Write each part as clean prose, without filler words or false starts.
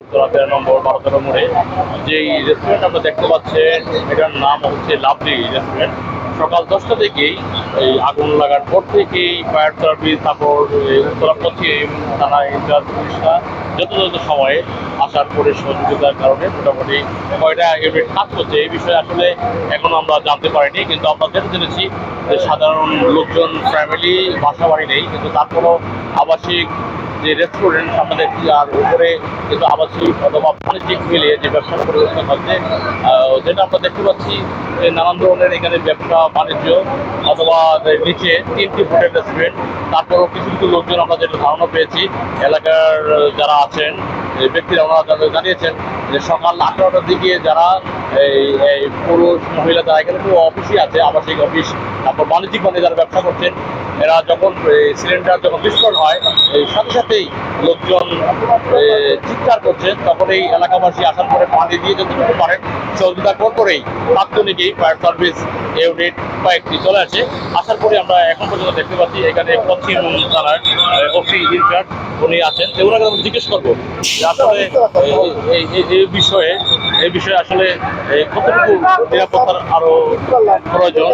উত্তরা 13 নম্বর 12 মোড়ে যে রেস্টুরেন্ট আমরা দেখতে পাচ্ছেন, এটার নাম হচ্ছে লাভলি রেস্টুরেন্ট। সকাল 10টা থেকেই এই আগুন লাগার পর থেকেই ফায়ার সার্ভিস, তারপর উত্তরা পশ্চিম থানা ইনচার্জ পুলিশরা যথাযথ সময়ে আসার পরে সহযোগিতার কারণে মোটামুটি কয়টা ইউনিট কাজ করছে এই বিষয়ে আসলে এখনো আমরা জানতে পারিনি। কিন্তু আমরা যেটা জেনেছি যে সাধারণ লোকজন, ফ্যামিলি, বাসা বাড়ি নেই, কিন্তু তারপরও আবাসিক যে রেস্টুরেন্ট আমরা দেখছি আর উপরে কিন্তু আবাসিক অথবা বাণিজ্যিক মিলিয়ে যে ব্যবসা পরিবর্তন হচ্ছে, যেটা আমরা দেখতে পাচ্ছি যে নানান ধরনের এখানে ব্যবসা বাণিজ্য অথবা নিচে 3টি হোটেল রেস্টুরেন্ট। তারপরও কিছু কিছু লোকজন আমরা যেটা ধারণা পেয়েছি এলাকার যারা আছেন ব্যক্তিরা, ওনারা জানিয়েছেন যে সকাল 8টার দিকে যারা এই পুরুষ মহিলা যারা এখানে পুরো অফিসই আছে, আবাসিক অফিস, তারপর বাণিজ্যিক যারা ব্যবসা করছেন, এরা যখন সিলিন্ডার যখন বিস্ফোরণ হয় এই সাথে সাথেই লোকজন চিৎকার করছেন, তখন এই এলাকাবাসী আসার পরে পানি দিয়ে যতটুকু পারেন সহযোগিতা করেই তাৎক্ষণিকই ফায়ার সার্ভিস ইউনিট কয়েকটি চলে আসে। আসার পরে আমরা এখন পর্যন্ত দেখতে পাচ্ছি এখানে পশ্চিম থানার ওসি ইনচার্জ উনি আছেন। ওনাকে আমরা জিজ্ঞেস করবো যে আসলে এই বিষয়ে আসলে কতটুকু নিরাপত্তার আরো প্রয়োজন।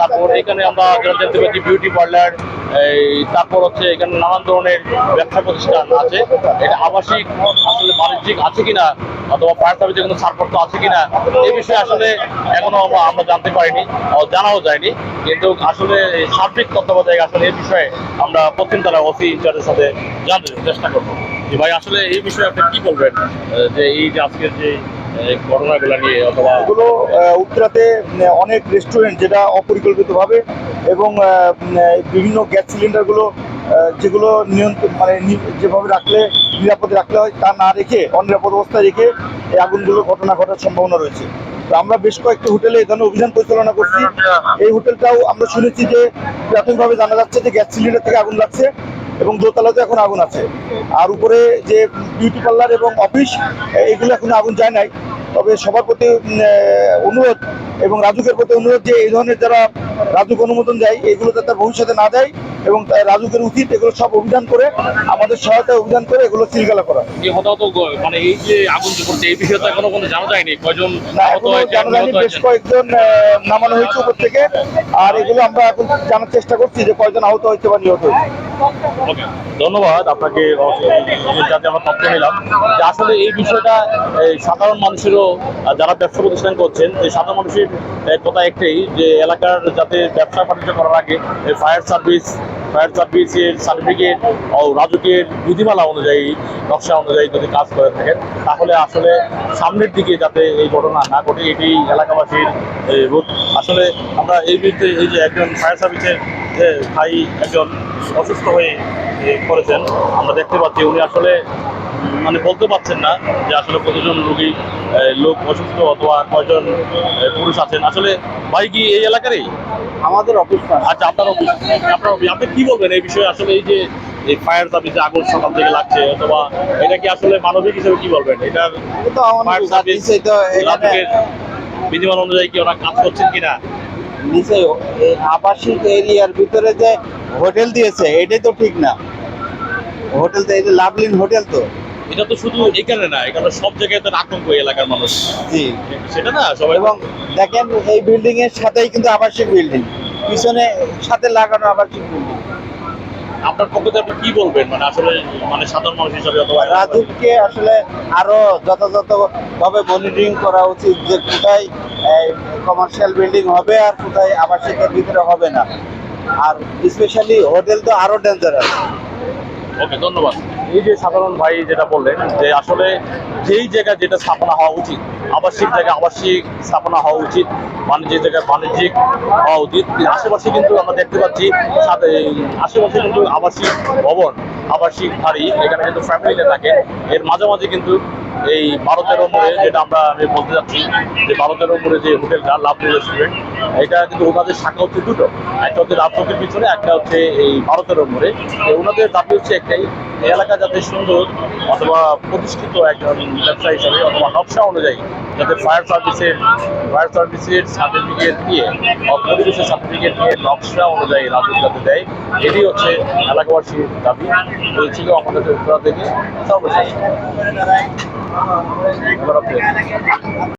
তারপর এখানে আমরা জানতে পারছি বিউটি পার্লার, তারপর হচ্ছে এখানে নানান ধরনের ব্যবসা প্রতিষ্ঠান আছে। এটা আবাসিক আসলে বাণিজ্যিক আছে কিনা অথবা ফায়ার সার্ভিসে কোনো ছাড়পত্র আছে কিনা এই বিষয়ে আসলে এখনো আমরা জানতে পারিনি, জানাও যায়নি। কিন্তু আসলে সার্বিক তত্ত্বাবধায়ক আসলে এই বিষয়ে আমরা পশ্চিম থানা ওসি ইনচার্জের সাথে জানতে চেষ্টা করবো যে ভাই আসলে এই বিষয়ে আপনি কি বলবেন, যে এই যে আজকের যে ঘটনাগুলো নিয়ে অথবা এগুলো উত্তরাতে অনেক রেস্টুরেন্ট যেটা অপরিকল্পিতভাবে এবং বিভিন্ন গ্যাস সিলিন্ডারগুলো যেগুলো নিয়ন্ত্রণ যেভাবে রাখলে নিরাপদে রাখতে হয় তা না রেখে অনিরাপদ অবস্থায় রেখে এই আগুনগুলোর ঘটনা ঘটার সম্ভাবনা রয়েছে। তো আমরা বেশ কয়েকটি হোটেলে এই ধরনের অভিযান পরিচালনা করছি। এই হোটেলটাও আমরা শুনেছি যে প্রাথমিকভাবে জানা যাচ্ছে যে গ্যাস সিলিন্ডার থেকে আগুন লাগছে এবং দোতলাতে এখন আগুন আছে। আর উপরে যে বিউটি পার্লার এবং অফিস এগুলো এখন আগুন যায় নাই। তবে সবার প্রতি অনুরোধ এবং রাজুকের প্রতি অনুরোধ যে এই ধরনের যারা রাজুক অনুমোদন দেয় এগুলো যাতে ভবিষ্যতে না দেয় এবং রাজুকের উচিত এগুলো সব অভিযান করে আমাদের সহায়তায় অভিযান করে এগুলো সিলগালা করা। মানে এই যে আগুন করছে এই বিষয়ে তো এখনো কোনো জানা যায়নি কয়জন জানা যায়নি, বেশ কয়েকজন নামানো হয়েছে উপর থেকে। আর এগুলো আমরা এখন জানার চেষ্টা করছি যে কয়জন আহত হয়েছে বা নিহত হয়েছে। ধন্যবাদ আপনাকে, যাতে আমরা তথ্য নিলাম যে আসলে এই বিষয়টা সাধারণ মানুষেরও, যারা ব্যবসা প্রতিষ্ঠান করছেন যে সাধারণ মানুষের কথা একটাই যে এলাকার যাতে ব্যবসা বাণিজ্য করার আগে ফায়ার সার্ভিসের সার্টিফিকেট ও রাজুকের বিধিমালা অনুযায়ী, নকশা অনুযায়ী যদি কাজ করে থাকেন তাহলে আসলে সামনের দিকে যাতে এই ঘটনা না ঘটে এটি এলাকাবাসীর রোধ। আসলে আমরা এই বিরুদ্ধে এই যে একজন ফায়ার সার্ভিসের ভাই একজন অসুস্থ হয়ে করেছেন, আমরা দেখতে পাচ্ছি উনি আসলে মানে বলতে পারছেন না যে আসলে কতজন লোক অসুস্থ অথবা কয়জন পুরুষ আছেন। আসলে ভাই কি এই এলাকারই? আমাদের অফিস। আচ্ছা, আপনার অফিস। আপনি কি বলবেন এই বিষয়ে? আসলে এই যে এই ফায়ার সার্ভিসে আগুন সকাল থেকে লাগছে, অথবা এটা কি আসলে মানবিক হিসেবে কি বলবেন? এটার ফায়ার সার্ভিস বিধিমালা অনুযায়ী কি ওরা কাজ করছেন কিনা? নিচে আবাসিক এরিয়ার ভিতরে যে হোটেল দিয়েছে এটাই তো ঠিক না। হোটেল তো এই যে লাভলিন হোটেল, তো এটা তো শুধু এখানে না, এখানে সব জায়গায় তো আতঙ্ক এলাকার মানুষ। জি, সেটা না সবাই। এবং দেখেন এই বিল্ডিং এর সাথেই কিন্তু আবাসিক বিল্ডিং, পিছনে সাথে লাগানো আবাসিক বিল্ডিং। আপনার পক্ষে আপনি কি বলবেন মানে আসলে মানে সাধারণ মানুষ হিসাবে? রাজুককে আসলে আরো যথাযথভাবে মনিটরিং করা উচিত যে কোথায় কমার্শিয়াল বিল্ডিং হবে আর কোথায় আবাসিকের ভিতরে হবে না। আর স্পেশালি হোটেল তো আরো ডেঞ্জারাস। ওকে, ধন্যবাদ। এই যে সাধারণ ভাই যেটা বললেন যে আসলে যেই জায়গায় যেটা স্থাপনা হওয়া উচিত, আবাসিক জায়গায় আবাসিক স্থাপনা হওয়া উচিত, বাণিজ্যিক জায়গায় বাণিজ্যিক হওয়া উচিত। আশেপাশে কিন্তু আমরা দেখতে পাচ্ছি আশেপাশে কিন্তু আবাসিক ভবন, আবাসিক বাড়ি, এখানে কিন্তু ফ্যামিলিতে থাকে। এর মাঝামাঝি কিন্তু এই 12-13 মোড়ে যেটা আমি বলতে চাচ্ছি যে 12-13 মোড়ে যে হোটেলটা লাভলি রেস্টুরেন্ট, এটা কিন্তু ওনাদের শাখা হচ্ছে দুটো, একটা হচ্ছে রাজচকের পিছনে, একটা হচ্ছে এই ভারতের মোড়ে। ওনাদের দাবি হচ্ছে একটাই, এই এলাকা যাতে সুন্দর অথবা প্রতিষ্ঠিত একজন ব্যবসায়ী হিসাবে অথবা নকশা অনুযায়ী যাতে ফায়ার সার্ভিসের সার্টিফিকেট দিয়ে পরিবেশের সার্টিফিকেট দিয়ে নকশা অনুযায়ী রাজুক যাতে দেয়, এটি হচ্ছে এলাকাবাসীর দাবি। এই ছিল আমাদের উত্তরা থেকে সর্বশেষ।